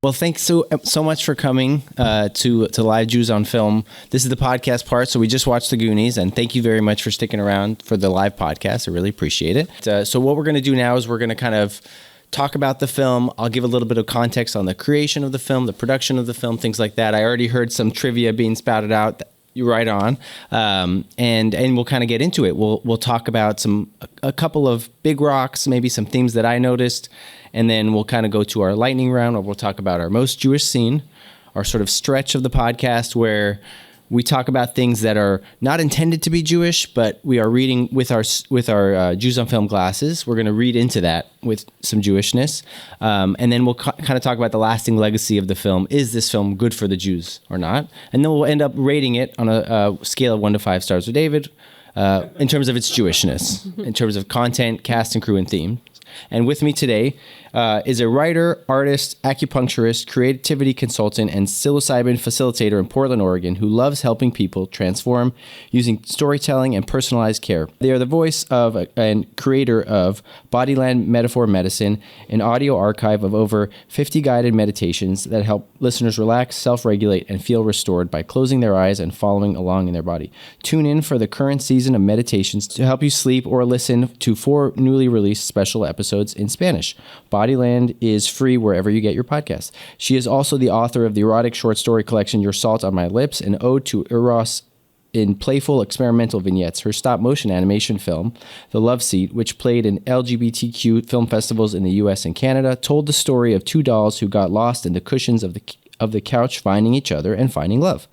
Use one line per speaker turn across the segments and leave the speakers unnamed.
Well, thanks so much for coming to Live Jews on Film. This is the podcast part, so we just watched the Goonies, and thank you very much for sticking around for the live podcast. I really appreciate it. So what we're going to do now is we're going to kind of talk about the film. I'll give a little bit of context on the creation of the film, the production of the film, things like that. I already heard some trivia being spouted out. You're right on, and we'll kind of get into it. We'll talk about a couple of big rocks, maybe some themes that I noticed, and then we'll kind of go to our lightning round, where we'll talk about our most Jewish scene, our sort of stretch of the podcast where we talk about things that are not intended to be Jewish, but we are reading with our Jews on Film glasses. We're going to read into that with some Jewishness. And then we'll kind of talk about the lasting legacy of the film. Is this film good for the Jews or not? And then we'll end up rating it on a scale of 1 to 5 stars with David in terms of its Jewishness, in terms of content, cast and crew, and theme. And with me today is a writer, artist, acupuncturist, creativity consultant, and psilocybin facilitator in Portland, Oregon, who loves helping people transform using storytelling and personalized care. They are the voice of and creator of Bodyland Metaphor Medicine, an audio archive of over 50 guided meditations that help listeners relax, self-regulate, and feel restored by closing their eyes and following along in their body. Tune in for the current season of meditations to help you sleep, or listen to 4 newly released special episodes in Spanish. Bodyland is free wherever you get your podcasts. She is also the author of the erotic short story collection Your Salt on My Lips, an ode to Eros in playful experimental vignettes. Her stop-motion animation film, The Love Seat, which played in LGBTQ film festivals in the US and Canada, told the story of 2 dolls who got lost in the cushions of the couch, finding each other and finding love.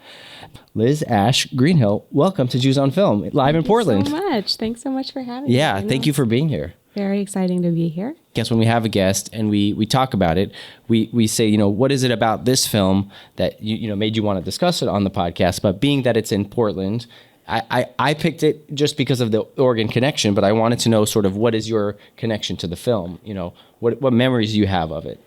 Liz Asch Greenhill, welcome to Jews on Film, live in Portland.
Thanks so much. Thanks so much for having me.
Yeah, thank you for being here.
Very exciting to be here.
Guess when we have a guest and we talk about it, we say, what is it about this film that you made you want to discuss it on the podcast? But being that it's in Portland, I picked it just because of the Oregon connection, but I wanted to know sort of what is your connection to the film? What memories do you have of it?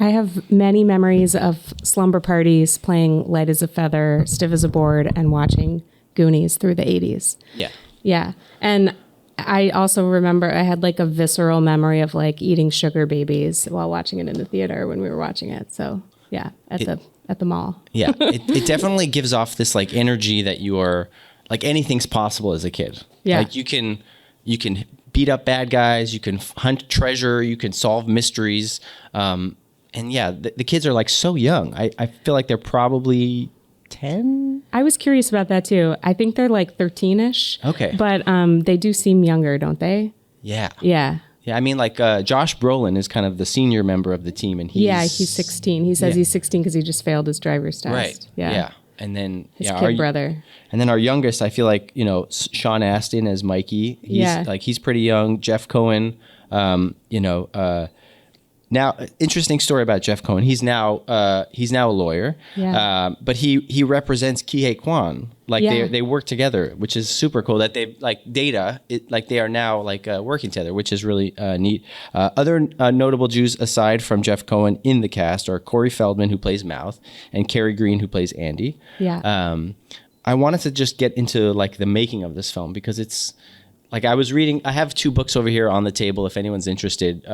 I have many memories of slumber parties, playing light as a feather, stiff as a board, and watching Goonies through the 80s.
Yeah.
Yeah. And I also remember I had like a visceral memory of like eating sugar babies while watching it in the theater when we were watching it. So yeah, at the mall.
Yeah, it definitely gives off this like energy that you are like anything's possible as a kid.
Yeah.
Like you can beat up bad guys, you can hunt treasure, you can solve mysteries. And yeah, the kids are like so young. I feel like they're probably 10.
I was curious about that too. I think they're like 13-ish.
Okay.
But they do seem younger, don't they?
Yeah.
Yeah.
Yeah, I mean, like Josh Brolin is kind of the senior member of the team, and he's
16. He says he's 16 because he just failed his driver's test.
Right. Yeah. And then
his kid brother. And
then our youngest, I feel like Sean Astin as Mikey. He's pretty young. Jeff Cohen. Now, interesting story about Jeff Cohen. He's now a lawyer, but he represents Kihei Kwan. They work together, which is super cool. That they they are now working together, which is really neat. Other notable Jews aside from Jeff Cohen in the cast are Corey Feldman, who plays Mouth, and Carrie Green, who plays Andy.
Yeah.
I wanted to just get into the making of this film because it's. I was reading, I have 2 books over here on the table if anyone's interested.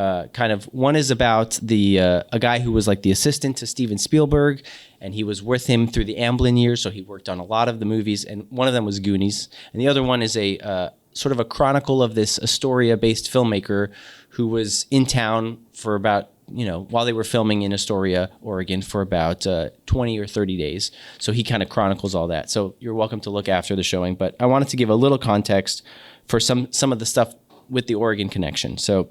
One is about a guy who was the assistant to Steven Spielberg, and he was with him through the Amblin years, so he worked on a lot of the movies, and one of them was Goonies. And the other one is a sort of a chronicle of this Astoria-based filmmaker who was in town for about, while they were filming in Astoria, Oregon, for about 20 or 30 days. So he kind of chronicles all that. So you're welcome to look after the showing, but I wanted to give a little context for some of the stuff with the Oregon connection. So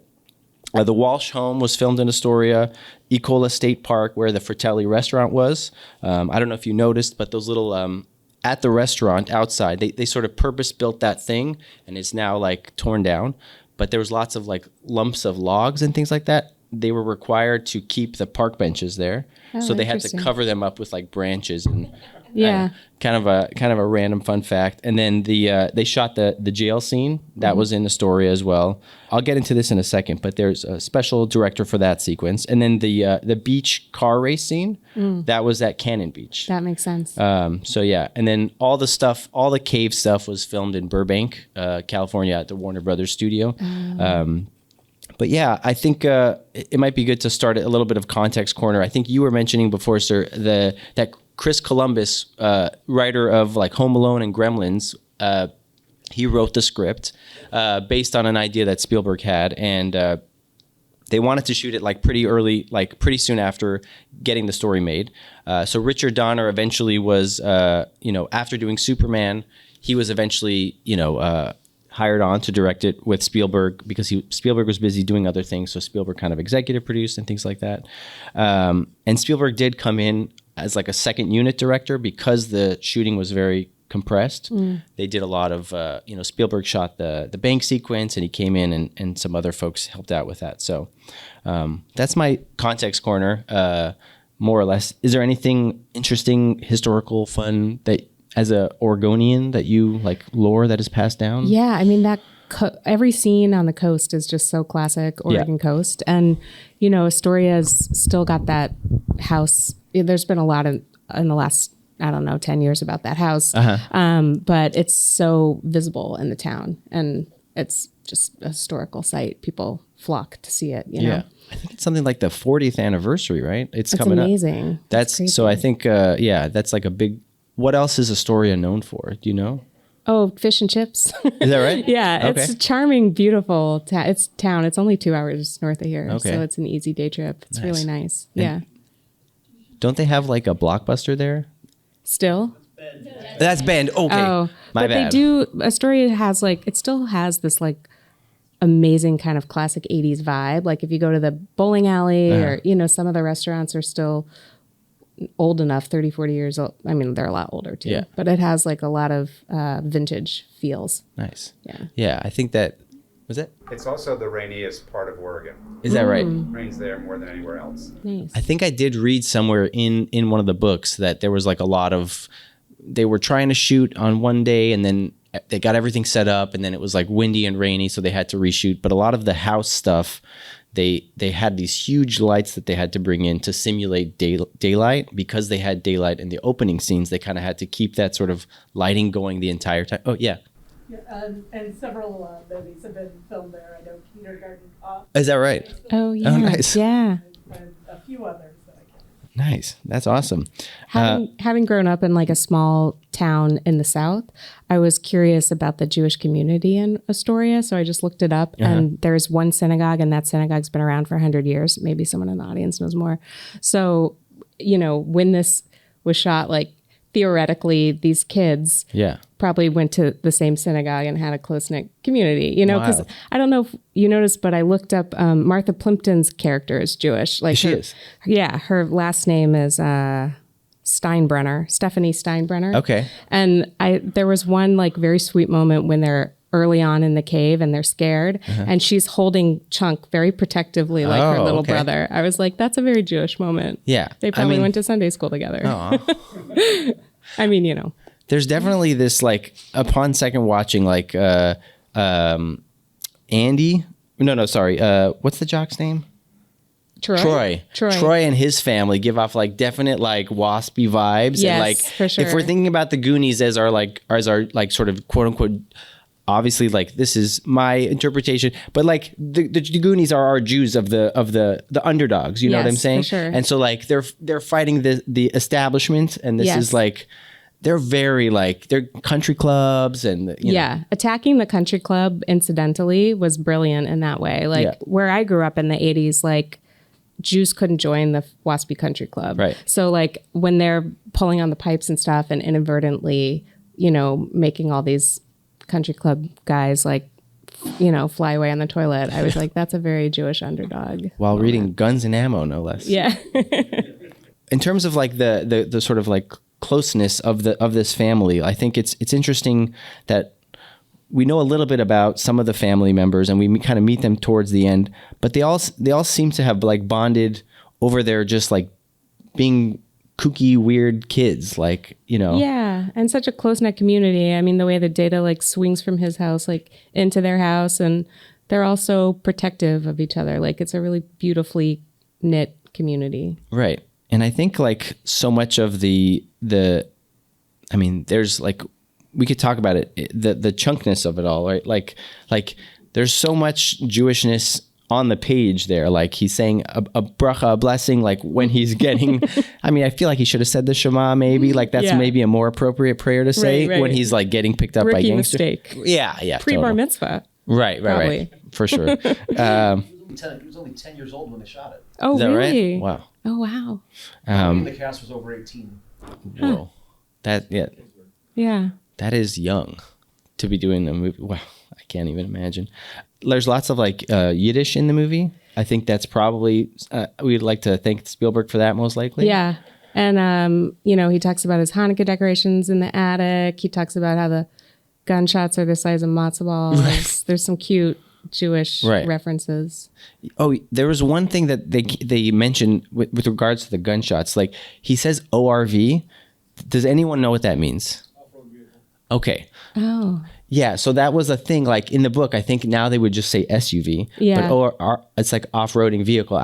the Walsh home was filmed in Astoria, Ecola State Park, where the Fratelli restaurant was. I don't know if you noticed, but those little, at the restaurant outside, they sort of purpose-built that thing, and it's now torn down. But there was lots of lumps of logs and things like that. They were required to keep the park benches there. So they had to cover them up with branches and kind of a random fun fact. And then they shot the jail scene that was in Astoria as well. I'll get into this in a second, but there's a special director for that sequence. And then the beach car race scene that was at Cannon Beach.
That makes sense.
So yeah, and then all the cave stuff was filmed in Burbank, California, at the Warner Brothers studio. But yeah, I think it might be good to start a little bit of context corner. I think you were mentioning before, sir, that Chris Columbus, writer of like Home Alone and Gremlins, he wrote the script based on an idea that Spielberg had, and they wanted to shoot it like pretty early, like pretty soon after getting the story made. So Richard Donner eventually was, after doing Superman, he was eventually, hired on to direct it with Spielberg because Spielberg was busy doing other things. So Spielberg kind of executive produced and things like that. And Spielberg did come in as like a second unit director because the shooting was very compressed. They did a lot of, Spielberg shot the bank sequence, and he came in and some other folks helped out with that. So that's my context corner, more or less. Is there anything interesting, historical, fun that as a Oregonian that you like lore that is passed down?
Yeah, I mean every scene on the coast is just so classic Oregon coast, and Astoria's still got that house. There's been a lot in the last 10 years about that house, but it's so visible in the town, and it's just a historical site. People flock to see it. You know?
I think it's something like the 40th anniversary, right? It's coming
amazing.
Up. That's so. I think that's like a big. What else is Astoria known for? Do you know?
Oh, fish and chips.
Is that right?
Yeah,
okay.
It's a charming, beautiful town. It's only 2 hours north of here, so it's an easy day trip. It's really nice. And
don't they have like a Blockbuster there?
Still?
That's Bend. Okay.
Oh,
my bad.
They do. Astoria has it still has this like amazing kind of classic 80s vibe. Like if you go to the bowling alley or, some of the restaurants are still old enough, 30, 40 years old. I mean, they're a lot older too, but it has like a lot of vintage feels.
Nice.
Yeah.
Yeah. I think that was it.
It's also the rainiest part of Oregon.
Is that right?
Rains there more than anywhere else.
Nice.
I think I did read somewhere in one of the books that there was like a lot of, they were trying to shoot on one day and then they got everything set up and then it was like windy and rainy, so they had to reshoot. But a lot of the house stuff, they had these huge lights that they had to bring in to simulate daylight. Because they had daylight in the opening scenes, they kind of had to keep that sort of lighting going the entire time. Oh, yeah.
And several movies have been filmed there. I know Kindergarten Cop.
Is that right?
Oh, yeah.
Oh, nice.
Yeah.
And a few others that I can't.
Nice. That's awesome.
Having grown up in like a small town in the South, I was curious about the Jewish community in Astoria. So I just looked it up and there's one synagogue, and that synagogue's been around for 100 years. Maybe someone in the audience knows more. So, when this was shot, like theoretically, these kids probably went to the same synagogue and had a close-knit community, because I don't know if you noticed, but I looked up Martha Plimpton's character is Jewish. Like
she is.
Yeah. Her last name is Steinbrenner, Stephanie Steinbrenner.
Okay.
And there was one like very sweet moment when they're early on in the cave and they're scared and she's holding Chunk very protectively like her little brother. I was like, that's a very Jewish moment.
Yeah.
They probably went to Sunday school together. I mean,
There's definitely this like upon second watching like Andy. No, sorry. What's the jock's name? Troy and his family give off like definite like waspy vibes.
Yes,
and like
for sure.
If we're thinking about the Goonies as our sort of quote unquote, obviously like this is my interpretation, but like the Goonies are our Jews of the underdogs. You know what I'm saying?
For sure.
And so like they're fighting the establishment, and this is like. They're very like they're country clubs and
attacking the country club incidentally was brilliant in that way. Like where I grew up in the 80s, like Jews couldn't join the waspy country club.
Right.
So like when they're pulling on the pipes and stuff and inadvertently, making all these country club guys like, fly away on the toilet, I was like, that's a very Jewish underdog.
While reading Guns and Ammo, no less.
Yeah.
In terms of like the sort of like closeness of this family, I think it's interesting that we know a little bit about some of the family members and we kind of meet them towards the end, but they all seem to have like bonded over their just like being kooky, weird kids, like,
Yeah, and such a close-knit community. I mean, the way that Data like swings from his house like into their house, and they're also protective of each other. Like it's a really beautifully knit community.
Right. And I think like so much of there's like, we could talk about it, the chunkness of it all, right? Like there's so much Jewishness on the page there, like he's saying a bracha, a blessing, like when he's getting, I mean, I feel like he should have said the Shema maybe, like that's maybe a more appropriate prayer to say when he's like getting picked up by gangsters.
Mistake.
Yeah.
Pre-bar mitzvah.
Right. For sure.
He was only 10 years old when they shot it.
Oh,
Is that
really?
right? Wow.
Oh, wow.
The cast was over 18.
Whoa.
Yeah.
That is young to be doing the movie. Wow. I can't even imagine. There's lots of like Yiddish in the movie. I think that's probably, we'd like to thank Spielberg for that most likely.
Yeah. And, he talks about his Hanukkah decorations in the attic. He talks about how the gunshots are the size of matzo balls. Right. There's some cute Jewish references.
Oh, there was one thing that they mentioned with regards to the gunshots. Like he says ORV. Does anyone know what that means? Okay.
Oh.
Yeah, so that was a thing. Like in the book, I think now they would just say SUV. Yeah. But it's like off-roading vehicle.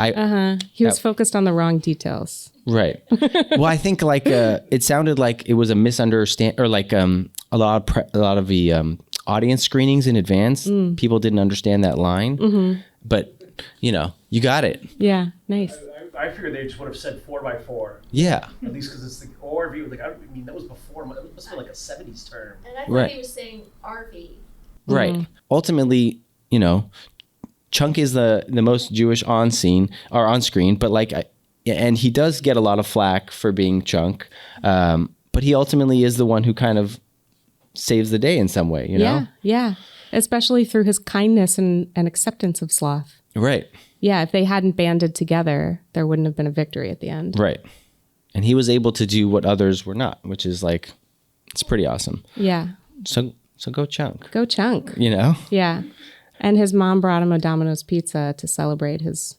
He was focused on the wrong details.
Right. Well, I think like it sounded like it was a misunderstanding, or like a lot of the audience screenings in advance. People didn't understand that line, but you got it.
Yeah, nice.
I figured they just would have said 4x4.
Yeah.
At least because it's the ORV. Like, I mean, that was before. It must have been like a 70s term.
And I thought he was saying RV.
Right. Ultimately, Chunk is the most Jewish on screen, but like, and he does get a lot of flack for being Chunk, but he ultimately is the one who kind of saves the day in some way,
Yeah. Especially through his kindness and acceptance of sloth.
Right.
Yeah, if they hadn't banded together, there wouldn't have been a victory at the end.
Right. And he was able to do what others were not, which is like, it's pretty awesome.
Yeah.
So go Chunk.
Go Chunk. Yeah. And his mom brought him a Domino's pizza to celebrate his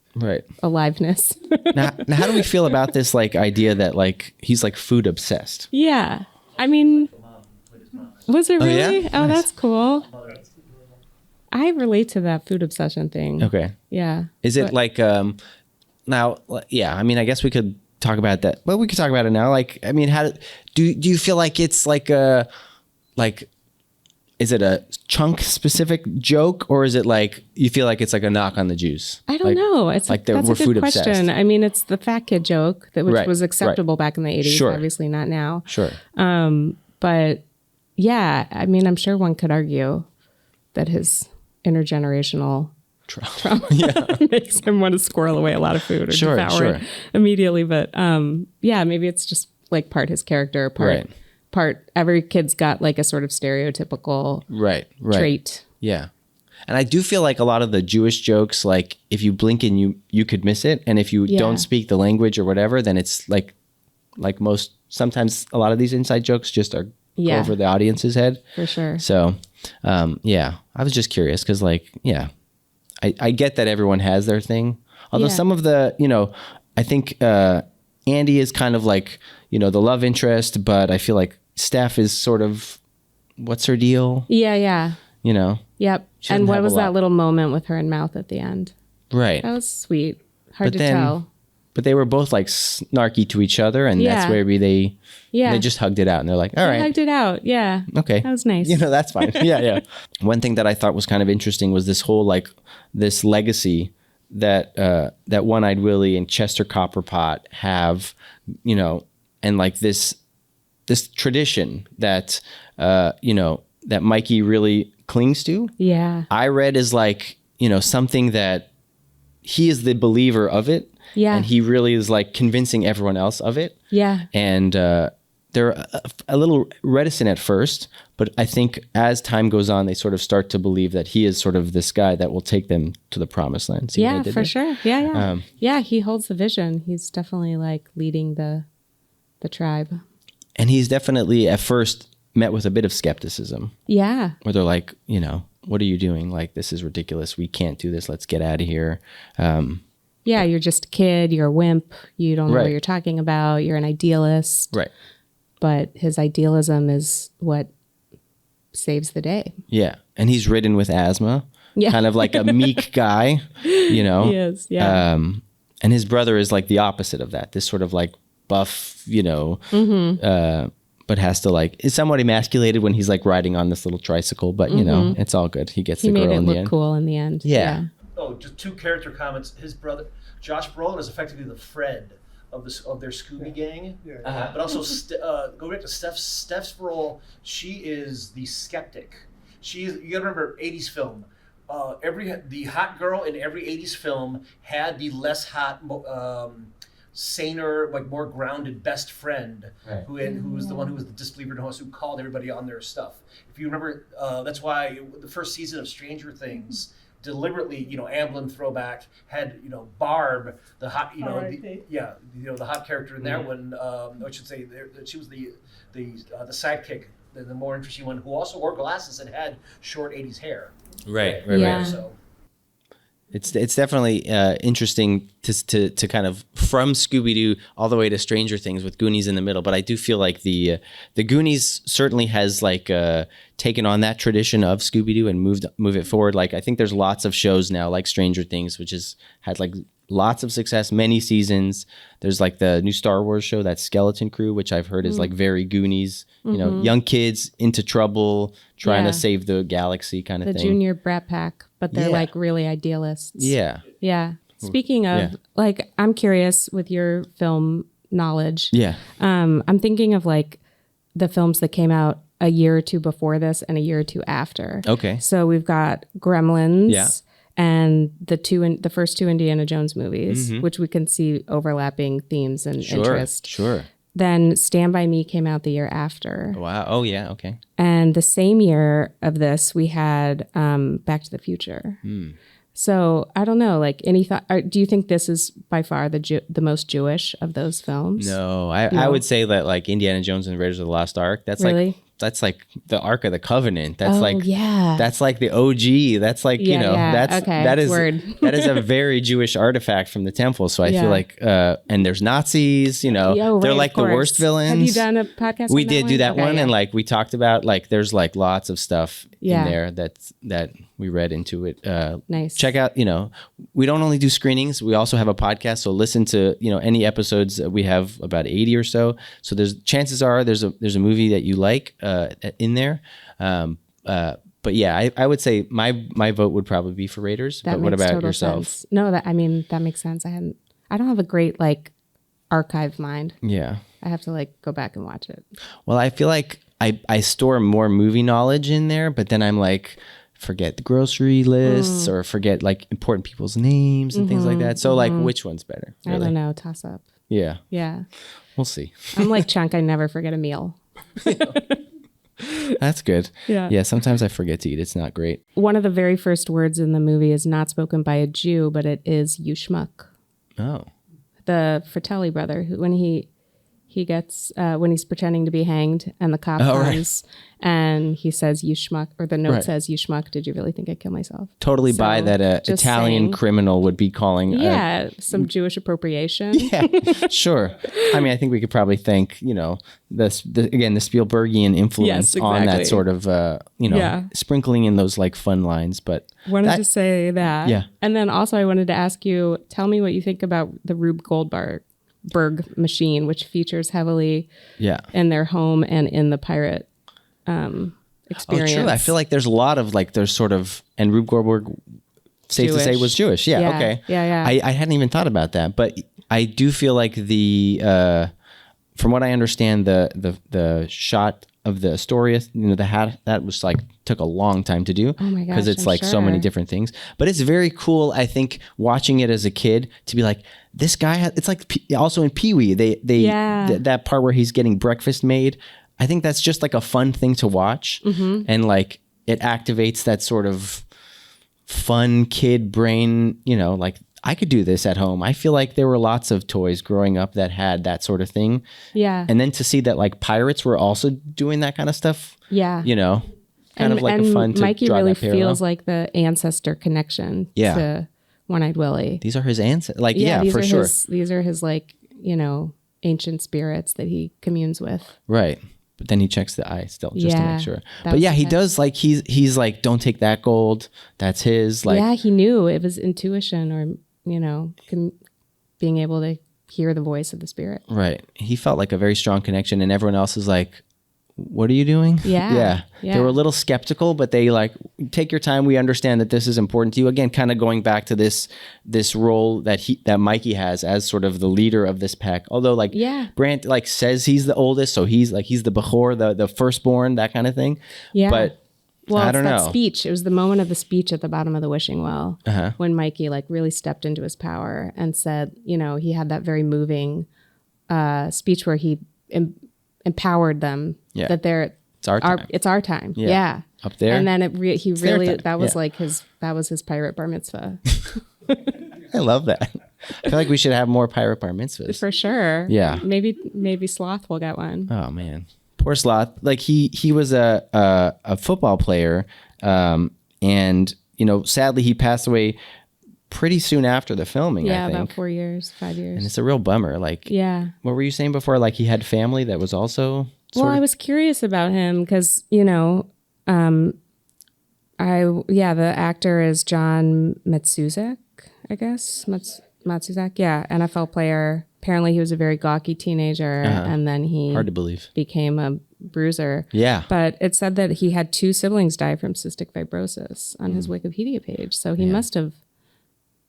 aliveness.
now, how do we feel about this like idea that like he's like food obsessed?
Yeah. I mean, was it really?
Yeah?
Oh,
Nice.
That's cool. I relate to that food obsession thing.
Okay.
Yeah.
Is it like now? Yeah. I mean, I guess we could talk about that. Well, we could talk about it now. Like, I mean, how do you feel like it's like a is it a Chunk specific joke, or is it like you feel like it's like a knock on the Jews?
I don't know. It's
like
that's
we're
a good
food
question.
obsessed.
I mean, it's the fat kid joke which was acceptable back in the 80s.
Sure.
Obviously not now.
Sure.
But yeah, I mean, I'm sure one could argue that his intergenerational trauma makes him want to squirrel away a lot of food or devour it immediately. But yeah, maybe it's just like part his character, part every kid's got like a sort of stereotypical trait. Yeah.
And I do feel like a lot of the Jewish jokes, like if you blink and you could miss it, and if you don't speak the language or whatever, then it's like most, sometimes a lot of these inside jokes just are go over the audience's head.
For sure.
So yeah, I was just curious because like, yeah, I get that everyone has their thing. Although some of the, I think Andy is kind of like, the love interest, but I feel like Steph is sort of, what's her deal?
Yeah. Yep. And what was that little moment with her in mouth at the end?
Right.
That was sweet. Hard to tell.
But they were both like snarky to each other, and that's where they just hugged it out, and they're like, all right.
Hugged it out. Yeah.
Okay.
That was nice.
That's fine. Yeah. One thing that I thought was kind of interesting was this whole like this legacy that One-Eyed Willie and Chester Copperpot have, and like this tradition that that Mikey really clings to. Yeah. I read as like, something that he is the believer of it. Yeah. And he really is like convincing everyone else of it. Yeah. And they're a little reticent at first, but I think as time goes on, they sort of start to believe that he is sort of this guy that will take them to the promised land. See
yeah, for sure. Yeah. Yeah, he holds the vision. He's definitely like leading the tribe.
And he's definitely at first met with a bit of skepticism. Yeah. Where they're like, what are you doing? Like, this is ridiculous. We can't do this. Let's get out of here.
Yeah, you're just a kid. You're a wimp. You don't know what you're talking about. You're an idealist. Right. But his idealism is what saves the day. Yeah. And he's ridden with asthma. Yeah. Kind of like a meek guy, He is, yeah. And his brother is like the opposite of that. This sort of like buff, but has to like, is somewhat emasculated when he's like riding on this little tricycle, but it's all good. He gets the girl in the end. He made it look cool in the end. Yeah.
Oh, just two character comments. His brother, Josh Brolin, is effectively the Fred of their Scooby gang. Yeah. But also, go back to Steph's role. She is the skeptic. You gotta remember 80s film. The hot girl in every 80s film had the less hot, saner, like more grounded best friend, right, who was the one who was the disbeliever and host who called everybody on their stuff. If you remember, that's why the first season of Stranger Things deliberately, Amblin throwback, had Barb, the hot, the hot character in that one. I should say she was the sidekick, the more interesting one, who also wore glasses and had short 80s hair.
Right.
So
it's definitely interesting to kind of from Scooby-Doo all the way to Stranger Things with Goonies in the middle. But I do feel like the Goonies certainly has like taken on that tradition of Scooby-Doo and move it forward. Like I think there's lots of shows now like Stranger Things, which has had like lots of success, many seasons. There's like the new Star Wars show, that Skeleton Crew, which I've heard is like very Goonies, young kids into trouble, trying to save the galaxy kind of thing.
The junior brat pack, but they're like really idealists.
Yeah.
Yeah. Speaking of, like, I'm curious with your film knowledge.
Yeah.
I'm thinking of like the films that came out a year or two before this and a year or two after.
Okay.
So we've got Gremlins.
Yeah.
And the first two Indiana Jones movies, which we can see overlapping themes and interest.
Sure.
Then Stand By Me came out the year after.
Wow. Oh, yeah. Okay.
And the same year of this, we had Back to the Future. So I don't know, like any thought, do you think this is by far the most Jewish of those films?
No, I would say that like Indiana Jones and Raiders of the Lost Ark, that's
really?
That's like the Ark of the Covenant. That's that's like the OG. That's like, that is a very Jewish artifact from the temple. So I feel like, and there's Nazis, they're like the worst villains.
Have you done a podcast?
We did do that one. And like, we talked about like, there's like lots of stuff in there that we read into it.
Nice.
Check out, we don't only do screenings. We also have a podcast. So listen to, any episodes that we have, about 80 or so. So chances are there's a movie that you like in there. But yeah, I would say my vote would probably be for Raiders. But what about yourself?
Sense. No, that makes sense. I don't have a great like archive mind.
Yeah.
I have to like go back and watch it.
Well, I feel like I store more movie knowledge in there, but then I'm like, forget the grocery lists or forget like important people's names and things like that. So like, which one's better? Really?
I don't know. Toss up.
Yeah.
Yeah.
We'll see.
I'm like Chunk. I never forget a meal.
That's good.
Yeah.
Yeah. Sometimes I forget to eat. It's not great.
One of the very first words in the movie is not spoken by a Jew, but it is "you schmuck."
Oh.
The Fratelli brother, who when he gets when he's pretending to be hanged and the cop comes and he says "you schmuck," or the note says "you schmuck, did you really think I'd kill myself?"
Totally buy that Italian criminal would be calling
some Jewish appropriation.
Yeah, sure. I mean, I think we could probably thank the Spielbergian influence on that sort of sprinkling in those like fun lines. But
wanted to say that.
Yeah.
And then also I wanted to ask you, tell me what you think about the Rube Goldberg machine, which features heavily in their home and in the pirate experience.
Oh, true. I feel like there's a lot of like there's sort of, and Rube Goldberg, safe to say, was Jewish. Yeah. Okay.
Yeah.
I hadn't even thought about that, but I do feel like from what I understand, the shot of the Astoria, the hat, that was like took a long time to do.
Oh my gosh,
because it's like so many different things. But it's very cool, I think, watching it as a kid to be like, this guy it's like also in Pee-wee, that part where he's getting breakfast made. I think that's just like a fun thing to watch, and like it activates that sort of fun kid brain. Like I could do this at home. I feel like there were lots of toys growing up that had that sort of thing.
Yeah.
And then to see that like pirates were also doing that kind of stuff.
Yeah.
Kind of like a fun to
Mikey
draw
really
that parallel.
feels like the ancestor connection to One-Eyed Willie.
These are his ancestors. Like, for sure.
These are his like, ancient spirits that he communes with.
Right. But then he checks the eye still just to make sure. But yeah, he does like, he's like, don't take that gold. That's his. Like,
yeah, he knew it was intuition or, being able to hear the voice of the spirit.
Right. He felt like a very strong connection, and everyone else is like, what are you doing?
Yeah.
They were a little skeptical, but they like, take your time. We understand that this is important to you. Again, kind of going back to this role that Mikey has as sort of the leader of this pack. Although like Brant like says he's the oldest, so he's the Bechor, the firstborn, that kind of thing.
Yeah.
But I don't know.
That speech. It was the moment of the speech at the bottom of the wishing well when Mikey like really stepped into his power and said, you know, he had that very moving speech where he empowered them that it's our time. Yeah.
Up there.
And then that was his pirate bar mitzvah.
I love that. I feel like we should have more pirate bar mitzvahs.
For sure.
Yeah.
Maybe Sloth will get one.
Oh man. Poor Sloth. Like he was a football player. And you know, sadly he passed away pretty soon after the filming, I think.
About 4 years, 5 years.
And it's a real bummer. Like, what were you saying before? Like he had family that was also
I was curious about him because, you know, the actor is John Matsuzak, I guess. Matsuzak, NFL player. Apparently he was a very gawky teenager and then he
hard to believe
became a bruiser.
Yeah.
But it said that he had 2 siblings die from cystic fibrosis on his Wikipedia page. So he must have,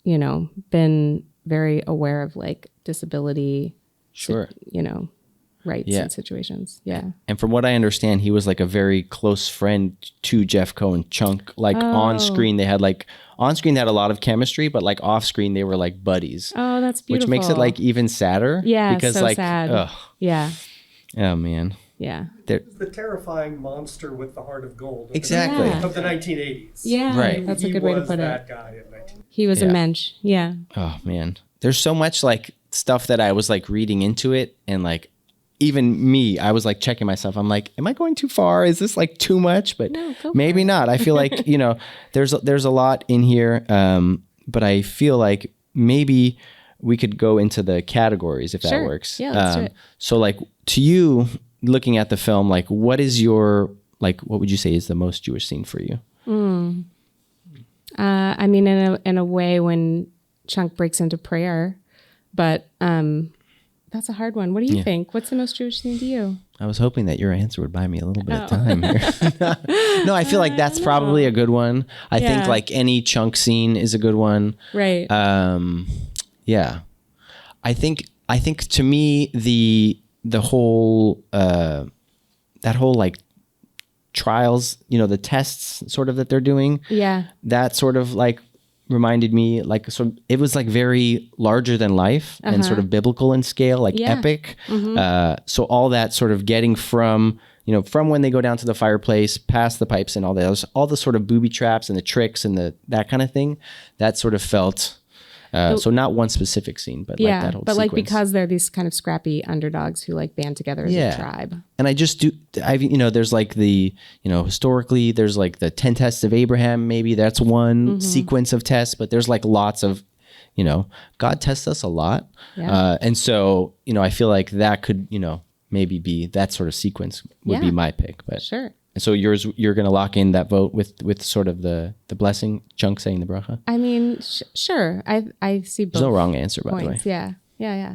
you know, been very aware of like disability, rights and situations. Yeah.
And from what I understand, he was like a very close friend to Jeff Cohen Chunk. Like on screen, they had a lot of chemistry, but like off screen, they were like buddies.
Oh, that's beautiful.
Which makes it like even sadder.
Yeah.
Because
so
like,
sad. Yeah.
Oh man.
Yeah.
The terrifying monster with the heart of gold.
Exactly.
Of the 1980s.
Yeah.
Right.
That's a good way to put
that
it.
guy in 1980s.
He was a mensch. Yeah.
Oh man. There's so much like stuff that I was like reading into it, and like even me, I was like checking myself. I'm like, am I going too far? Is this like too much? But
no,
maybe not. I feel like, you know, there's a lot in here. But I feel like maybe we could go into the categories if that works.
Yeah, let's do it.
So like to you, looking at the film, like what would you say is the most Jewish scene for you?
I mean, in a way when Chunk breaks into prayer, but that's a hard one. What do you think? What's the most Jewish scene to you?
I was hoping that your answer would buy me a little bit of time here. No, I feel like that's probably a good one. I think like any Chunk scene is a good one.
Right.
Yeah. I think to me the whole that whole like trials, you know, the tests sort of that they're doing. Yeah. That sort of like reminded me like it was like very larger than life and sort of biblical in scale, like epic. So all that sort of getting from when they go down to the fireplace, past the pipes and all the sort of booby traps and the tricks and that kind of thing, that sort of felt so not one specific scene, but like that whole sequence.
Like because they're these kind of scrappy underdogs who like band together as a tribe.
And there's like the, historically there's like the 10 tests of Abraham, maybe that's one sequence of tests, but there's like lots of, God tests us a lot. Yeah. And so, I feel like that could, maybe be that sort of sequence would be my pick, but
sure.
And so you're going to lock in that vote with sort of the blessing, Chunk saying the bracha?
I mean, sure. I see both.
There's no wrong answer, by the way.
Yeah.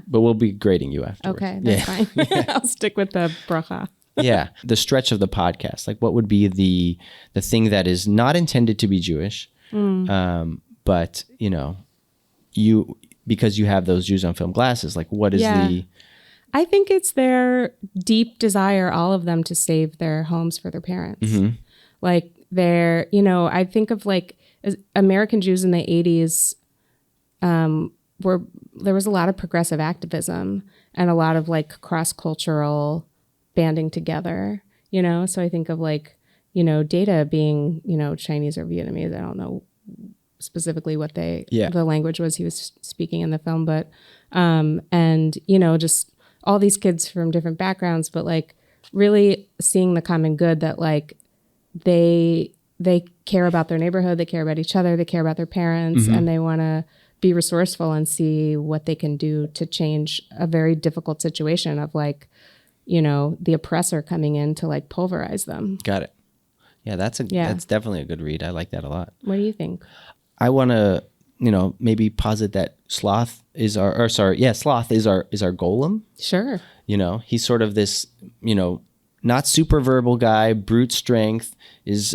But we'll be grading you afterwards.
Okay, that's fine. I'll stick with the bracha.
Yeah. The stretch of the podcast, like what would be the thing that is not intended to be Jewish, but, you because you have those Jews on film glasses, like what is
I think it's their deep desire, all of them, to save their homes for their parents. Mm-hmm. Like I think of like American Jews in the 80s there was a lot of progressive activism and a lot of like cross-cultural banding together, So I think of like, Data being, Chinese or Vietnamese. I don't know specifically what the language was he was speaking in the film, but, and, just all these kids from different backgrounds, but like really seeing the common good that like they care about their neighborhood, they care about each other, they care about their parents, and they want to be resourceful and see what they can do to change a very difficult situation of like, the oppressor coming in to like pulverize them. Got it.
Yeah, that's definitely a good read. I like that a lot.
What do you think?
I want to, maybe posit that Sloth is our golem.
Sure.
He's sort of this, not super verbal guy, brute strength, is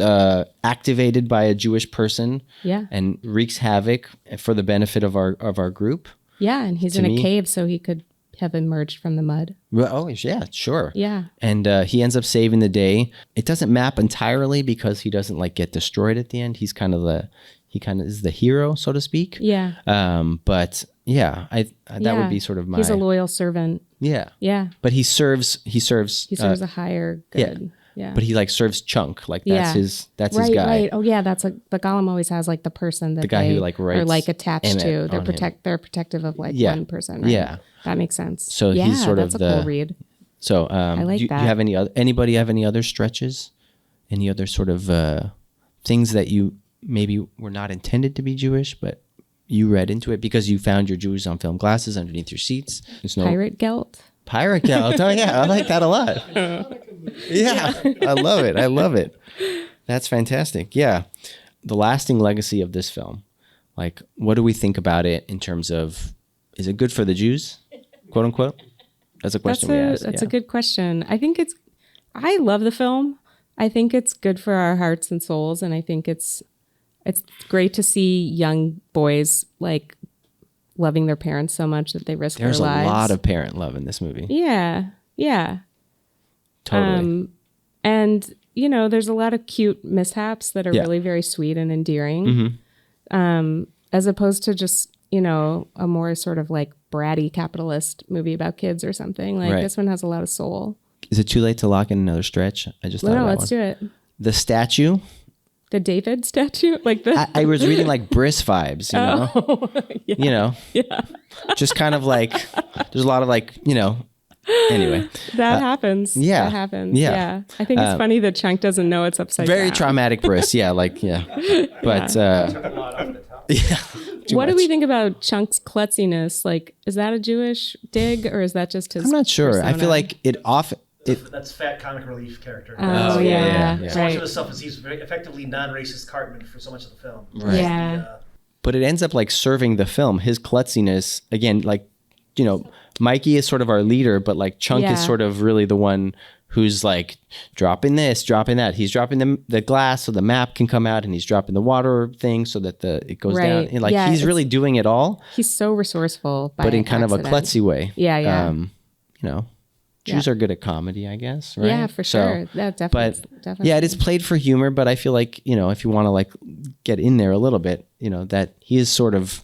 activated by a Jewish person.
Yeah.
And wreaks havoc for the benefit of our group.
Yeah, and he's
To
in a
me-
cave, so he could have emerged from the mud.
Well, oh yeah, sure.
Yeah.
And he ends up saving the day. It doesn't map entirely because he doesn't like get destroyed at the end. He kind of is the hero, so to speak.
Yeah.
But yeah, that would be sort of my.
He's a loyal servant.
Yeah.
Yeah.
But he serves.
He serves a higher good. Yeah.
But he like serves Chunk. Like that's his
right,
guy.
Right. Oh yeah, that's the golem always has like the person that
The guy
they
who, like,
are
writes
like attached
Emmett
to. They're
on him.
They're protective of like
Yeah.
one person. Right?
Yeah.
That makes sense.
So
yeah,
he's sort
that's
of
a
the-
cool read.
So
like
do you
that.
have anybody have any other stretches? Any other sort of things that you maybe were not intended to be Jewish, but you read into it because you found your Jews on film glasses underneath your seats? There's no
Pirate guilt.
Pirate Gelt. Oh yeah, I like that a lot. Yeah, I love it. That's fantastic. Yeah, the lasting legacy of this film. Like, what do we think about it in terms of, is it good for the Jews, quote unquote? That's a question we asked.
That's a good question. I love the film. I think it's good for our hearts and souls, and I think it's great to see young boys like loving their parents so much that they risk
There's
their lives.
a lot of parent love in this movie.
Yeah.
Totally.
And there's a lot of cute mishaps that are
Yeah.
really very sweet and endearing.
Mm-hmm.
As opposed to just a more sort of like bratty capitalist movie about kids or something. Like
Right.
this one has a lot of soul.
Is it too late to lock in another stretch? I just thought
No,
of that
let's
one.
do it.
The statue.
The David statue, like the
I was reading like Briss vibes, you know?
yeah.
You know?
Yeah.
Just kind of like, there's a lot of like, anyway.
That happens.
yeah.
That happens.
Yeah.
Yeah. I think it's funny that Chunk doesn't know it's upside
Very
down.
traumatic Briss. Yeah, like, yeah. But,
Took a lot off the top.
yeah. Too
What do
much.
we think about Chunk's klutziness? Like, is that a Jewish dig or is that just his
I'm not sure. I
persona?
feel like it often,
That's fat comic relief character.
Oh,
yeah.
So much
Right.
of the stuff is he's very effectively non-racist Cartman for so much of the film.
Right.
Yeah.
but it ends up like serving the film. His klutziness, again, like, Mikey is sort of our leader, but like Chunk
Yeah.
is sort of really the one who's like dropping this, dropping that. He's dropping the glass so the map can come out, and he's dropping the water thing so that it goes
Right.
down. And like
Yeah,
he's
it's-
really doing it all,
He's so resourceful, by
but in kind of a
accident.
klutzy way.
Yeah.
Jews
Yeah.
are good at comedy, I guess, right?
Yeah, for sure. That definitely.
But yeah, it is played for humor, but I feel like, if you want to like get in there a little bit, that he is sort of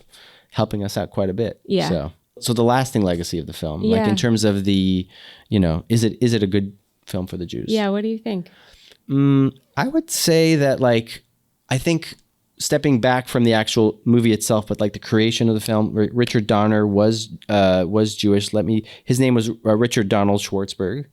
helping us out quite a bit.
Yeah.
So the lasting legacy of the film, like
Yeah.
in terms of the, is it a good film for the Jews?
Yeah. What do you think?
I would say that, like, I think stepping back from the actual movie itself, but like the creation of the film, Richard Donner was Jewish. His name was Richard Donald Schwartzberg,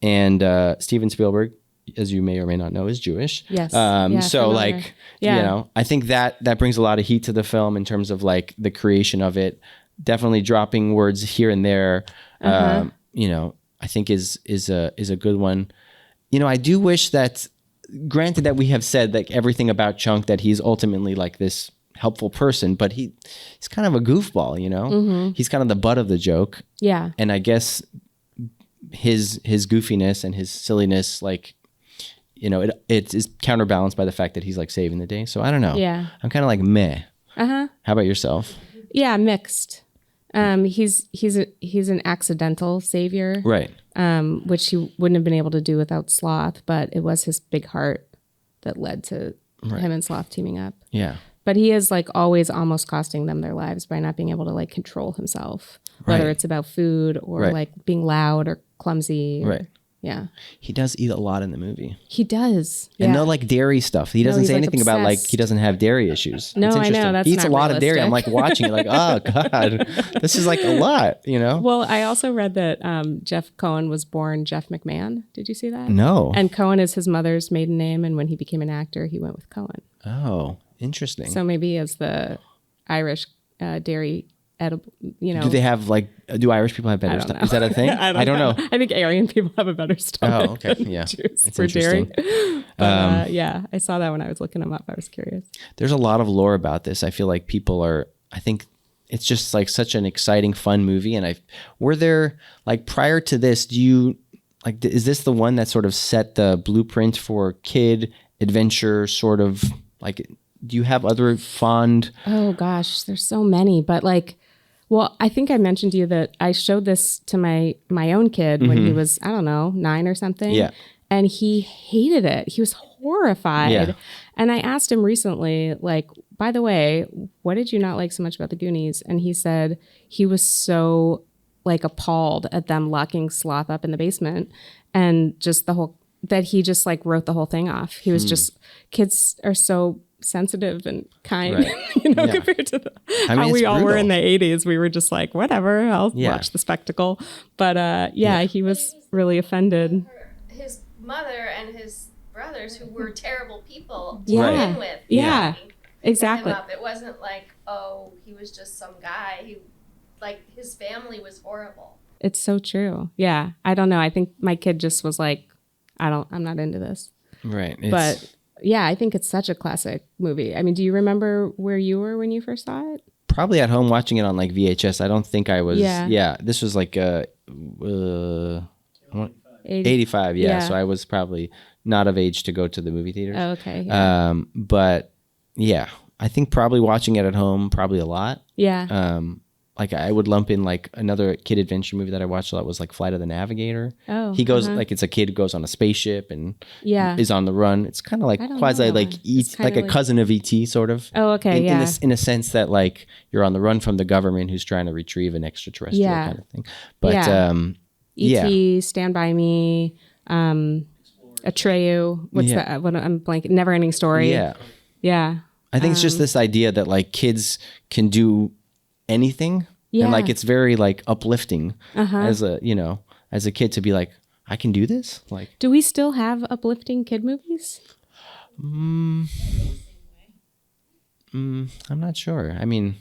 and Steven Spielberg, as you may or may not know, is Jewish.
Yes.
So
familiar.
like,
Yeah.
I think that brings a lot of heat to the film in terms of like the creation of it. Definitely dropping words here and there, I think is a good one. I do wish that, granted that we have said like everything about Chunk, that he's ultimately like this helpful person, but he's kind of a goofball, He's kind of the butt of the joke.
Yeah.
And I guess his goofiness and his silliness, like, it is counterbalanced by the fact that he's like saving the day. So I don't know.
Yeah.
I'm kind of like meh.
How
about yourself?
Yeah. Mixed. He's an accidental savior.
Right.
Which he wouldn't have been able to do without Sloth, but it was his big heart that led to him and Sloth teaming up.
Yeah.
But he is like always almost costing them their lives by not being able to like control himself, whether
Right.
it's about food or
Right.
like being loud or clumsy.
Right.
Yeah.
He does eat a lot in the movie.
He does. Yeah.
And no like dairy stuff. He doesn't
he's,
say
like,
anything about like
obsessed.
he doesn't have dairy issues.
No,
It's
I know,
interesting.
that's
He eats a
not
lot of dairy. I'm like
realistic.
watching it like, oh God, this is like a lot,
Well, I also read that Jeff Cohen was born Jeff McMahon. Did you see that?
No.
And Cohen is his mother's maiden name, and when he became an actor, he went with Cohen.
Oh, interesting.
So maybe as the Irish dairy edible,
do they have like, do Irish people have better
don't
stuff?
know.
Is that a thing?
I don't know. I think Aryan people have a better stomach.
Oh, okay.
than
Yeah.
Jews
It's
for dairy.
interesting.
But yeah, I saw that when I was looking them up. I was curious.
There's a lot of lore about this. I feel like I think it's just like such an exciting, fun movie. And were there like prior to this, like, is this the one that sort of set the blueprint for kid adventure sort of like, do you have other fond?
Oh gosh, there's so many, but like, well, I think I mentioned to you that I showed this to my own kid when he was, I don't know, 9 or something.
Yeah.
And he hated it. He was horrified.
Yeah.
And I asked him recently, like, by the way, what did you not like so much about the Goonies? And he said he was so like appalled at them locking Sloth up in the basement and just that he just like wrote the whole thing off. He was just, kids are so sensitive and kind,
Right.
compared to how
it's
we all were
brutal.
in the 80s. We were just like, whatever, I'll watch the spectacle. But he was really offended.
His mother and his brothers, who were terrible people to
Yeah.
begin with.
Yeah.
set him
Exactly.
up. It wasn't like, oh, he was just some guy. His family was horrible.
It's so true. Yeah. I don't know. I think my kid just was like, I'm not into this.
Right.
But yeah, I think it's such a classic movie. I mean, do you remember where you were when you first saw it?
probably at home watching it on like VHS. I don't think I was.
Yeah.
Yeah. This was like 85. Yeah. So I was probably not of age to go to the movie theaters.
Oh, okay. Yeah.
But yeah, I think probably watching it at home probably a lot.
Yeah.
Like I would lump in like another kid adventure movie that I watched a lot was like Flight of the Navigator.
Oh,
he goes like it's a kid who goes on a spaceship and
Yeah.
is on the run. It's kind of like
I don't
quasi
know.
like
It's
like
kinda
a cousin of ET sort of.
Oh, okay. Yeah.
In a sense that like you're on the run from the government who's trying to retrieve an extraterrestrial
Yeah.
kind of thing. But
Yeah.
yeah.
E.T., Stand By Me, Atreyu. What's
Yeah.
that? What I'm blanking. Never Ending Story.
Yeah.
Yeah.
I think it's just this idea that like kids can do anything. And like
Yeah.
it's very like uplifting
Uh-huh.
as a kid to be like, I can do this. Like
Do we still have uplifting kid movies?
I'm not sure. I mean,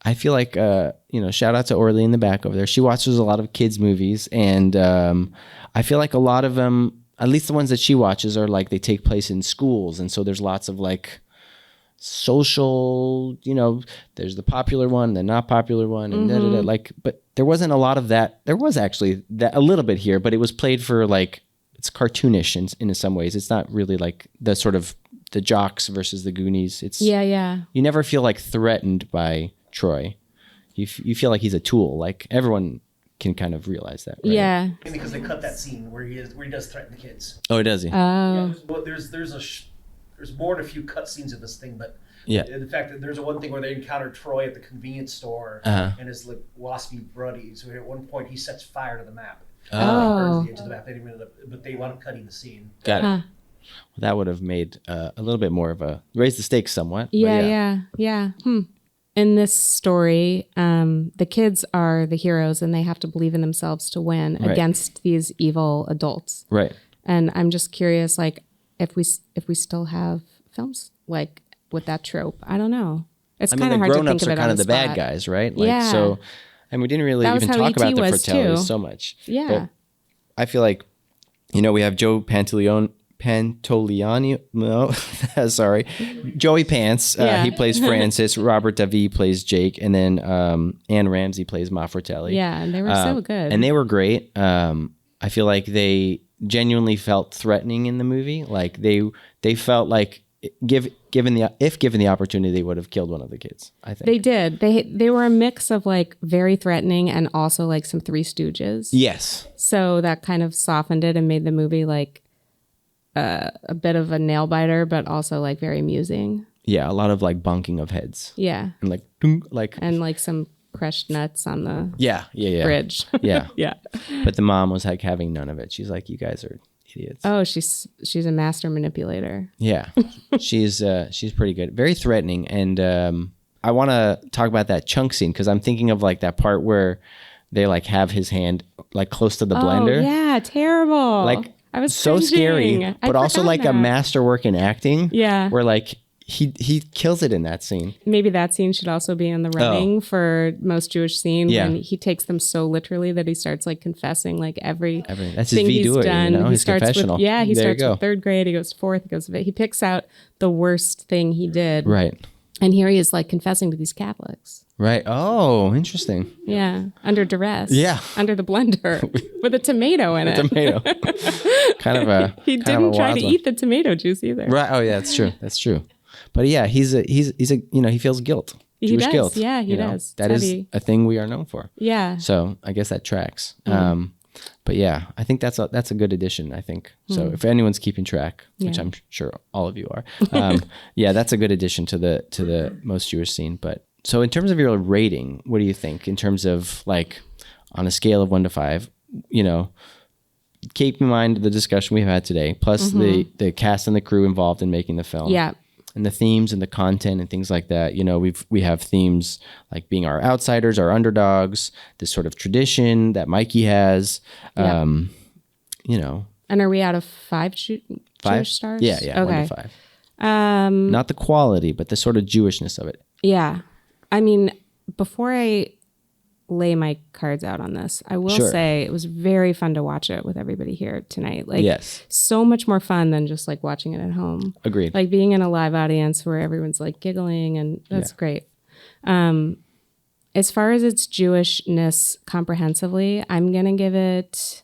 I feel like shout out to Orly in the back over there. She watches a lot of kids movies, and I feel like a lot of them, at least the ones that she watches, are like they take place in schools, and so there's lots of like social, there's the popular one, the not popular one, and like, but there wasn't a lot of that. There was actually that a little bit here, but it was played for like, it's cartoonish in some ways. It's not really like the sort of the jocks versus the Goonies. It's
Yeah.
you never feel like threatened by Troy. You feel like he's a tool. Like everyone can kind of realize that. Right?
Yeah.
Because they cut that scene where he does threaten the kids.
Oh, does he?
Oh.
There's more than a few cut scenes of this thing, but
Yeah.
the fact that there's one thing where they encounter Troy at the convenience store and his like waspy buddies. Where at one point he sets fire to the map.
Oh.
Burns the edge of the map. They didn't end but they wound up cutting the scene.
Got it.
Huh.
Well, that would have made a little bit more of a raise the stakes somewhat. but
Yeah. In this story, the kids are the heroes and they have to believe in themselves to win
Right.
against these evil adults.
Right.
And I'm just curious, like, if we still have films like with that trope. I don't know. It's
I mean,
kind
the
of hard to think
grown-ups
of
are
it
kind
on
of the bad
spot.
guys, right? Like,
Yeah.
So, and we didn't really
That was
even
how
talk
E.T.
about the
was,
Fratellis
too.
so much.
Yeah.
But I feel like, we have Joe Pantoliano. No, sorry, Joey Pants.
Yeah.
He plays Francis. Robert Davi plays Jake, and then Anne Ramsey plays Ma Fratelli.
Yeah, and they were so good.
and they were great. I feel like they genuinely felt threatening in the movie. Like they felt like given the opportunity, they would have killed one of the kids. I think
They did. They were a mix of like very threatening and also like some Three Stooges.
Yes.
So that kind of softened it and made the movie like a bit of a nail biter, but also like very amusing.
Yeah, a lot of like bonking of heads
Yeah.
and like dunk, like
And like some crushed nuts on the
yeah.
bridge.
Yeah.
Yeah.
But the mom was like having none of it. She's like, you guys are idiots.
Oh, she's a master manipulator.
Yeah, she's pretty good, very threatening, and I want to talk about that chunk scene because I'm thinking of like that part where they like have his hand like close to the blender.
Oh, yeah, terrible.
Like
I was
so
cringing.
scary,
I'd
but also
forgotten
like a
that.
masterwork in acting.
Yeah.
where like he kills it in that scene.
Maybe that scene should also be in the running for most Jewish scene
Yeah.
when he takes them so literally that he starts like confessing like every
That's his
thing he's
vidui,
done.
you know,
He
his
starts
confessional.
with he
There you
starts
go.
with third grade. He goes to fourth. He picks out the worst thing he did.
Right.
And here he is like confessing to these Catholics.
Right. Oh, interesting.
Yeah, under duress.
Yeah.
Under the blender with a tomato in it.
Tomato. kind of a.
He
kind of
didn't
a
try
wild
to
one.
eat the tomato juice either.
Right. Oh, yeah. That's true. That's true. But yeah, he's a he feels guilt.
He
Jewish
does.
guilt.
Yeah, he
you know?
does.
That
It's
is
heavy.
a thing we are known for.
Yeah.
So I guess that tracks. But yeah, I think that's a good addition. I think so. If anyone's keeping track, which
Yeah.
I'm sure all of you are, yeah, that's a good addition to the most Jewish scene. But so in terms of your rating, what do you think in terms of like on a scale of 1 to 5? You know, keep in mind the discussion we've had today, plus the cast and the crew involved in making the film.
Yeah.
And the themes and the content and things like that. You know, we have themes like being our outsiders, our underdogs, this sort of tradition that Mikey has.
Yeah.
You know,
And are we out of 5
5
Jewish stars?
Yeah, yeah,
Okay.
1 to 5. Not the quality, but the sort of Jewishness of it.
Yeah. I mean, before I lay my cards out on this, I will
Sure.
say it was very fun to watch it with everybody here tonight. Like,
Yes.
so much more fun than just like watching it at home.
Agreed.
Like being in a live audience where everyone's like giggling, and that's great. As far as its Jewishness comprehensively, I'm going to give it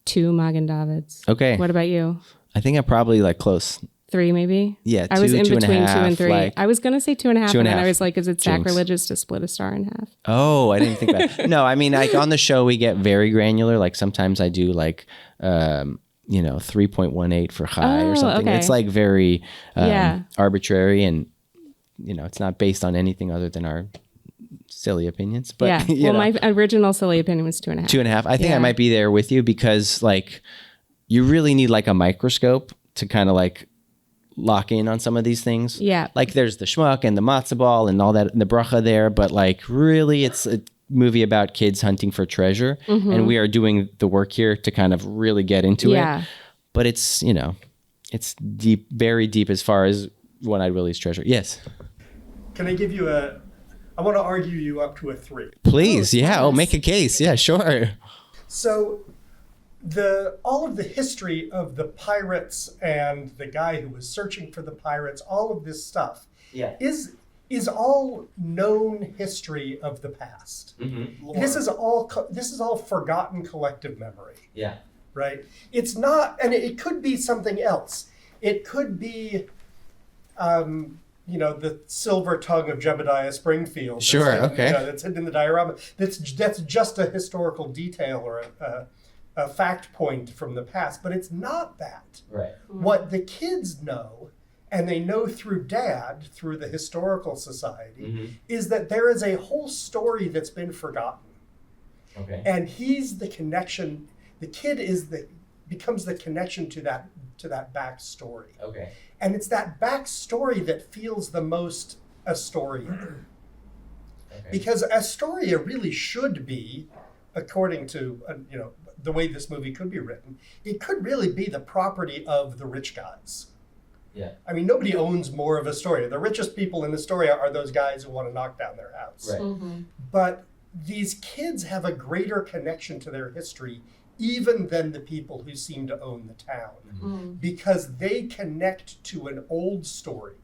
2 Magen Davids.
Okay.
What about you?
I think I'm probably like close.
3 maybe?
Yeah,
I was
2,
in
2.5,
between 2 and 3.
like-
I was going to say 2.5,
2.5.
and then I was like, is it
Jinx.
sacrilegious to split a star in half?
Oh, I didn't think that. No, I mean, like on the show, we get very granular. Like sometimes I do like, 3.18 for Chai or
Oh,
something.
okay.
It's like very
Yeah.
arbitrary, and it's not based on anything other than our silly opinions. But
Yeah.
you
Well,
know,
my original silly opinion was 2.5.
2.5. I think I
Yeah.
might be there with you because like you really need like a microscope to kind of like lock in on some of these things.
Yeah.
Like there's the schmuck and the matzo ball and all that and the bracha there, but like really it's a movie about kids hunting for treasure, and we are doing the work here to kind of really get into
Yeah.
it. But it's it's deep, very deep as far as One Eyed Willie's treasure. Yes,
Can I give you I want to argue you up to a 3.
please. Yeah. Oh, make a case. Yeah, sure.
So all of the history of the pirates and the guy who was searching for the pirates, all of this stuff is all known history of the past. This is all forgotten collective memory,
Yeah.
right? It's not, and it could be something else. It could be the silver tongue of Jebediah Springfield.
Sure,
That's
okay.
That's hidden in the diorama. That's just a historical detail or a fact point from the past, but it's not that.
Right.
What the kids know, and they know through Dad, through the historical society, is that there is a whole story that's been forgotten.
Okay.
And he's the connection. The kid becomes the connection to that backstory.
Okay.
And it's that backstory that feels the most Astorian. Because Astoria really should be, according to the way this movie could be written, it could really be the property of the rich guys.
Yeah.
I mean, nobody owns more of Astoria. The richest people in Astoria are those guys who want to knock down their house.
Right.
But these kids have a greater connection to their history even than the people who seem to own the town, because they connect to an old story,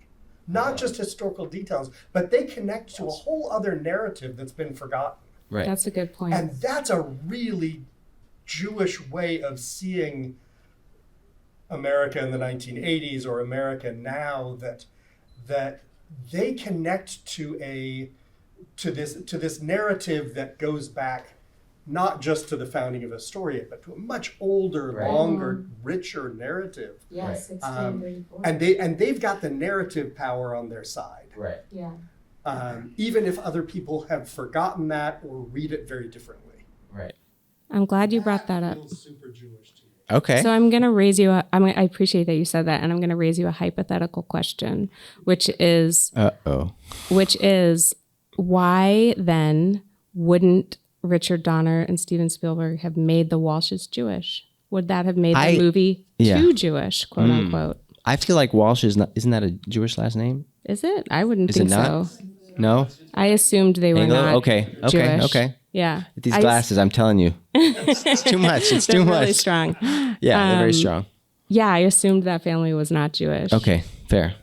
not just historical details, but they connect to a whole other narrative that's been forgotten.
Right.
That's a good point.
And that's a really Jewish way of seeing America in the 1980s or America now, that they connect to this narrative that goes back not just to the founding of Astoria, but to a much older,
Right.
longer, richer narrative.
Yes,
Right.
1634.
And they've got the narrative power on their side.
Right.
Yeah.
Even if other people have forgotten that or read it very differently.
Right.
I'm glad you brought that up.
Feels super Jewish to me.
Okay.
So I'm going to raise you I appreciate that you said that, and I'm going to raise you a hypothetical question, which is why then wouldn't Richard Donner and Steven Spielberg have made the Walshes Jewish? Would that have made the movie too Jewish, quote unquote?
I feel like Walsh isn't that a Jewish last name?
Is it? I wouldn't
Is
think
it not?
so.
No?
I assumed they were
Anglo?
not
Okay.
Jewish.
With
Yeah.
these glasses, I'm telling you. It's too much. It's too
They're
much.
really strong.
Yeah, they're very strong.
Yeah, I assumed that family was not Jewish.
Okay, fair.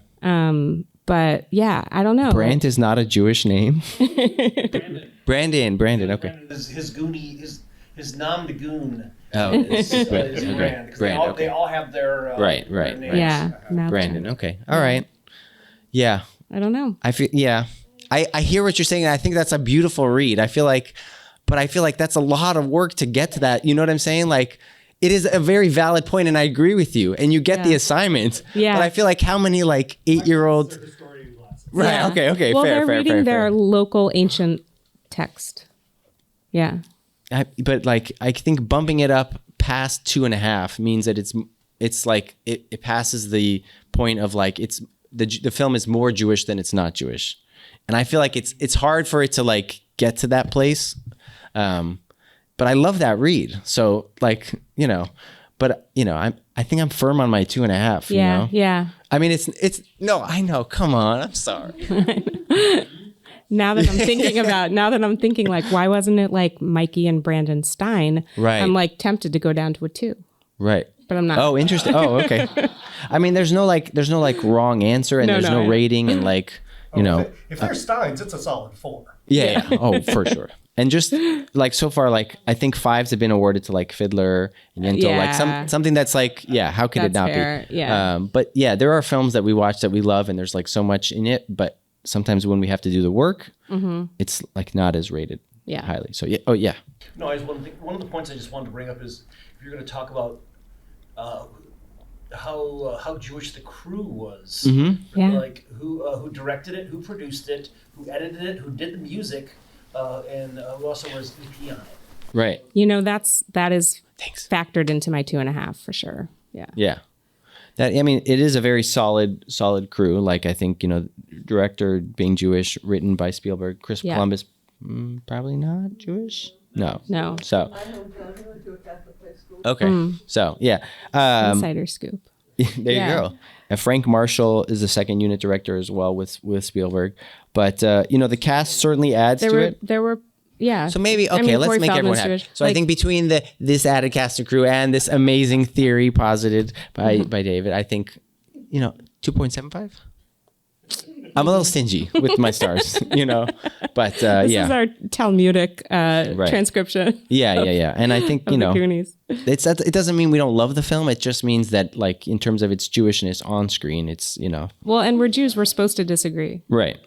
But yeah, I don't know.
Brandt is not a Jewish name. Brandon. Okay.
His Goonie, his nom de goon.
Oh,
is
okay.
Brand. 'Cause
Brand,
they all have their
Right.
their names.
Yeah, mouth
Brandon.
turn.
Okay. All right. Yeah.
I don't know.
I feel. Yeah. I hear what you're saying. And I think that's a beautiful read. I feel like that's a lot of work to get to that. You know what I'm saying? Like, it is a very valid point, and I agree with you. And you get the assignment.
Yeah.
But I feel like how many like 8-year-old. Right.
Yeah.
Okay.
Well,
fair.
they're reading their local ancient text. Yeah.
But like, I think bumping it up past 2.5 means that it's like it passes the point of like it's the film is more Jewish than it's not Jewish, and I feel like it's hard for it to like get to that place. But I love that read. So like, but I think I'm firm on my 2.5.
Yeah.
You know?
Yeah.
I mean, it's no, I know. Come on, I'm sorry.
Now that I'm thinking like, why wasn't it like Mikey and Brandon Stein?
Right.
I'm like tempted to go down to a 2,
Right.
but I'm not.
Oh, interesting. Oh, okay. I mean, there's no wrong answer, and there's no rating, and like,
if they're Steins, it's a solid 4.
yeah. Oh, for sure. And just like so far, like I think 5s have been awarded to like Fiddler and Yentl, like something that's like, how could it
That's
not
fair.
be?
Yeah.
But yeah, there are films that we watch that we love, and there's like so much in it, but sometimes when we have to do the work, it's like not as rated highly. So yeah. Oh yeah.
No, one of the points I just wanted to bring up is if you're going to talk about how Jewish the crew was, like who directed it, who produced it, who edited it, who did the music, and who also was EP on it.
Right.
That is factored into my 2.5 for sure. Yeah.
Yeah. It is a very solid crew. Like I think, director being Jewish, written by Spielberg. Chris Columbus, probably not Jewish. No. So.
I went to a Catholic high school.
Okay. So yeah.
Insider scoop.
There you go. And Frank Marshall is the second unit director as well with Spielberg. But the cast certainly adds to it.
There were. Yeah.
So maybe let's
Corey
make everyone
Feldman's
happy.
Jewish.
So I think between this added cast and crew and this amazing theory posited by David, I think 2.75. I'm a little stingy with my stars, but
This is our Talmudic transcription.
Yeah. And I think
of the Goonies.
it doesn't mean we don't love the film. It just means that like in terms of its Jewishness on screen, it's
Well, and we're Jews. We're supposed to disagree.
Right.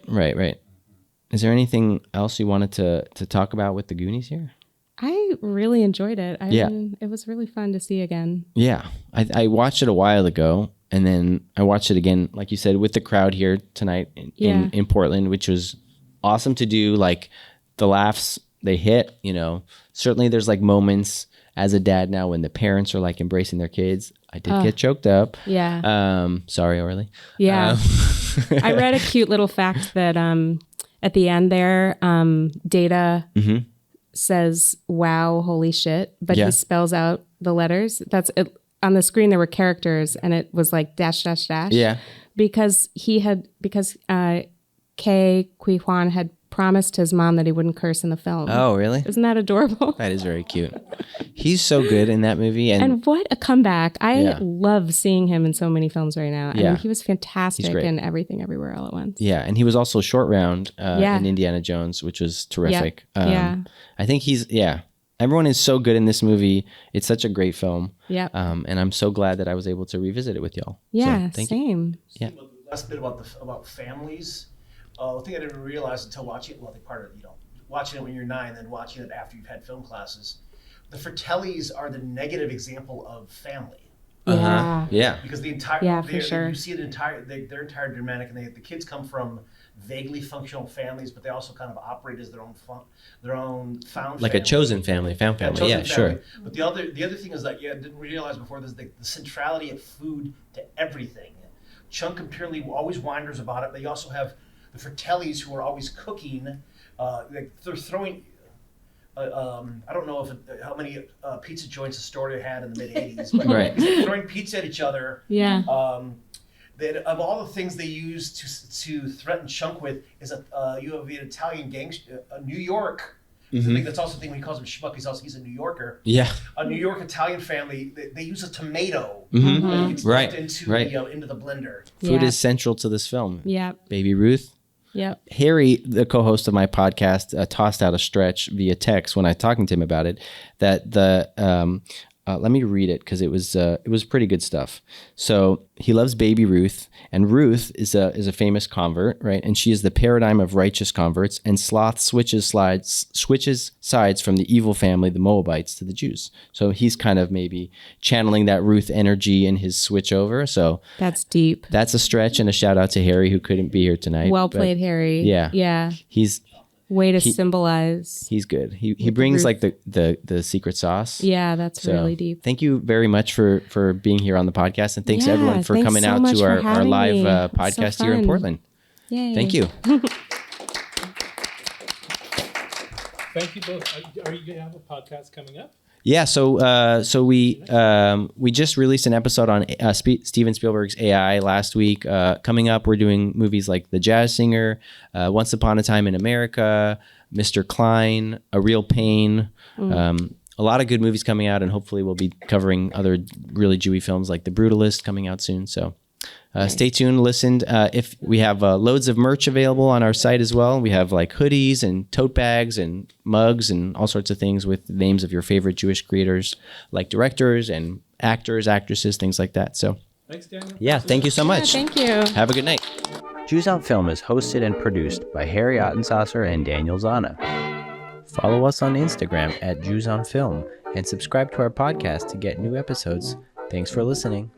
Is there anything else you wanted to talk about with the Goonies here?
I really enjoyed it. It was really fun to see again.
Yeah. I watched it a while ago, and then I watched it again, like you said, with the crowd here tonight in Portland, which was awesome to do. Like the laughs they hit, certainly there's like moments as a dad now when the parents are like embracing their kids. I did get choked up.
Yeah.
Sorry, Orly.
Yeah. I read a cute little fact that at the end there, Data says, "Wow, holy shit," but he spells out the letters. That's it. On the screen there were characters, and it was like dash dash dash.
Yeah.
Because Kay Kui Hwan had promised his mom that he wouldn't curse in the film.
Oh, really?
Isn't that adorable?
That is very cute. He's so good in that movie.
And what a comeback. I love seeing him in so many films right now. I mean, he was fantastic in Everything Everywhere All at Once.
Yeah, and he was also Short Round in Indiana Jones, which was terrific. I think everyone is so good in this movie. It's such a great film. Yeah. And I'm so glad that I was able to revisit it with y'all.
Yeah,
so,
same.
Yeah.
Last bit about families. The thing I didn't realize until watching it, watching it when you're 9, then watching it after you've had film classes. The Fratellis are the negative example of family.
Yeah.
Because the entire
for sure.
You see it they're entire Germanic, and the kids come from vaguely functional families, but they also kind of operate as their own found
like
family.
a chosen family, found family. Yeah, sure.
But the other thing is that I didn't realize before this the centrality of food to everything. Chunk and Purely always wonders about it. They also have the Fratellis who are always cooking. They're throwing. I don't know how many pizza joints Astoria had in the mid '80s, but they're throwing pizza at each other.
Yeah.
Of all the things they use to threaten Chunk with is you have an Italian gangster, New York I think that's also the thing when he calls him schmuck. He's a New Yorker.
Yeah.
A New York Italian family. They use a tomato.
Mm-hmm.
And it's
Right.
dumped into the blender.
Food
Yeah.
is central to this film.
Yep.
Baby Ruth.
Yep.
Harry, the co-host of my podcast, tossed out a stretch via text when I was talking to him about it, that let me read it because it was pretty good stuff. So he loves Baby Ruth, and Ruth is a famous convert, right? And she is the paradigm of righteous converts. And Sloth switches sides from the evil family, the Moabites, to the Jews. So he's kind of maybe channeling that Ruth energy in his switch over. So
That's deep.
that's a stretch, and a shout out to Harry who couldn't be here tonight.
Well
But
played, Harry.
Yeah.
Yeah.
He's
Way to symbolize.
He's good. He brings like the secret sauce.
Yeah, that's
So,
really deep.
Thank you very much for being here on the podcast, and thanks
Yeah,
everyone for
thanks
coming
so
out
much
to
for
our
having
live
me. It's so
podcast here in
fun.
Portland.
Yay.
Thank you.
Thank you both. Are you going to have a podcast coming up?
Yeah, so we just released an episode on Steven Spielberg's AI last week. Coming up, we're doing movies like The Jazz Singer, Once Upon a Time in America, Mr. Klein, A Real Pain. A lot of good movies coming out, and hopefully we'll be covering other really Jewy films like The Brutalist coming out soon. So stay tuned, listen. If we have loads of merch available on our site as well. We have like hoodies and tote bags and mugs and all sorts of things with the names of your favorite Jewish creators, like directors and actors, actresses, things like that. So
Thanks, Daniel.
yeah, thank you so much.
Thank you.
Have a good night. Jews on Film is hosted and produced by Harry Ottensasser and Daniel Zana. Follow us on Instagram at Jews on Film and subscribe to our podcast to get new episodes. Thanks for listening.